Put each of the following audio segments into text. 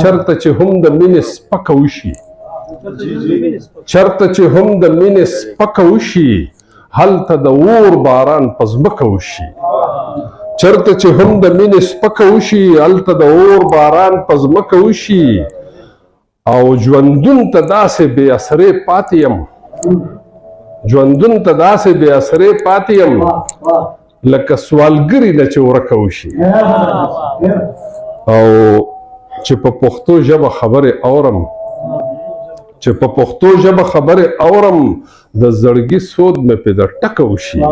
چرته چې هم د مینې سپکه وشي چرته چې هم د مینې سپکه وشي هلته د اور باران په ځمکه وشي چرته چې هم د مینې سپکه وشي هلته د اور باران په ځمکه وشي او ژوندون ته داسې بې اثرې پاتې یم ژوندون ته داسې بې اثرې پاتې یم لکه سوالګري نه چې ورکه وشي او چې په پښتو ژبه خبرې اورم چې په پښتو ژبه خبرې اورم د زړګي سود مې پې د ټکه وشي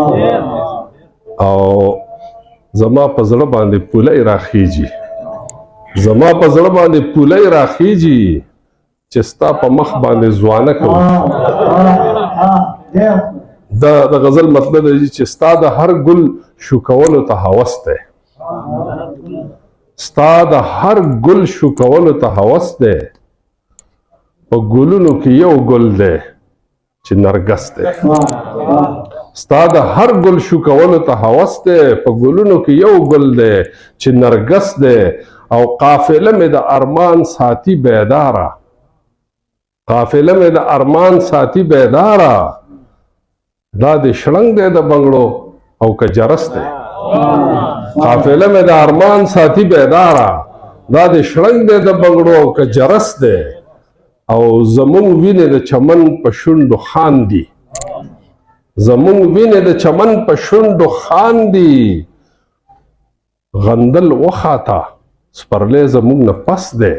او زما په زړه باندې پولی راخیږي زما په زړه باندې پولی راخیږي چې ستا په مخ باندې ځوانه کوي د غزل مطلب دی چې ستا د هر ګل شو کولو ته هوس دی ستا د هر ګل شو کولو ته هوس دی په ګلونو کې یو ګل دی چې نرګس دی ستا د هر ګل شو کولو ته هوس دی په ګلونو کې یو ګل دی چې نرګس دی او قافله مې د ارمان ساتي بیداره قافله مې د ارمان ساتي بیداره دا د شړنګ دی د بنګړو او که جرس دی قافله مې د ارمان ساتي بیداره دا د شړنګ دی د بنګړو او که جرس دی او زمونږ وینې د چمن په شونډو خاندي زمونږ وینې د چمن په شونډو خاندي غندل وخاته سپرلی زمونږ نه پس دی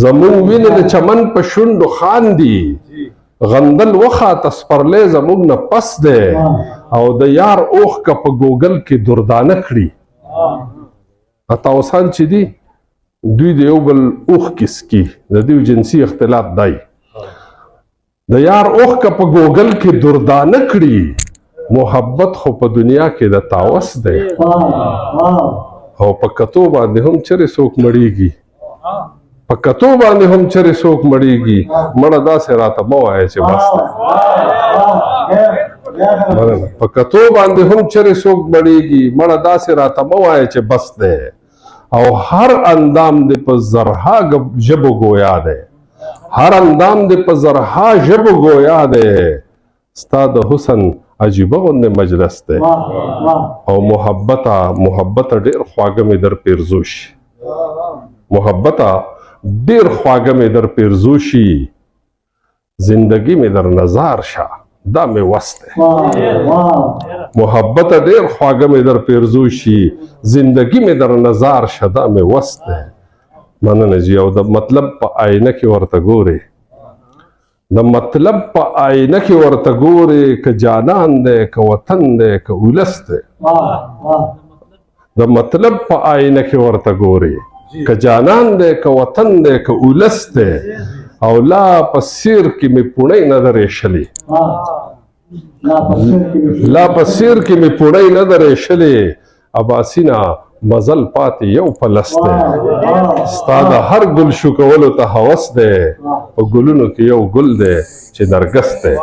زمونږ وینې د چمن په شونډو خاندي غندل وخاته سپرلی زمونږ نه پس دی او د یار اوښکه په ګوګل کې دردانه کړي طاووسان چې دي دوی د یو بل اوښکې څکي د دوی جنسي اختلاط دی د یار اوښکه په ګوګل کې دردانه کړي محبت خو په دنیا کې د طاووس دی او په کتو باندې هم چرې څوک مړیږي په کتو باندې هم چرې څوک مړیږي مړه داسې راته مه وایه چې بس دی په کتو باندې هم چرې څوک مړیږي مړه داسې راته مه وایه چې بس دی او هر اندام دې په زرها ژبو گویا دی هر اندام دې په زرها ژبو گویا دی ستا د حسن عجیبه غوندې مجلس دی او محبته ډېر خواږه مې در پیرزو شي محبته ډېر خواږه مې در پیرزو شي زندگی مې در نظار شه دا مې وس دی محبته ډېر خواږه مې در پیرزو شي زندگی مې در نظار شه دا مې وس دی مننه جی او د مطلب په آینه کې ورته ګورې د مطلب په آینه کې ورته ګورې که جانان دی که وطن دی که اولس دی د مطلب په آینه کې ورته ګورې که جانان دی که وطن دی که اولس دی او لا په سیر کې مې پوڼۍ نه درېښلې لا په سیر کې مې پوڼۍ نه درېښلې اباسینه مزل پاتې یو پلس دی ستا د هر ګل شو کولو ته هوس دی په ګلونو کې یو ګل دی چې نرګس دی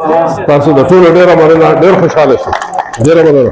تاسو د ټولو ډېره مننه ډېر خوشحاله شو ډېره مننه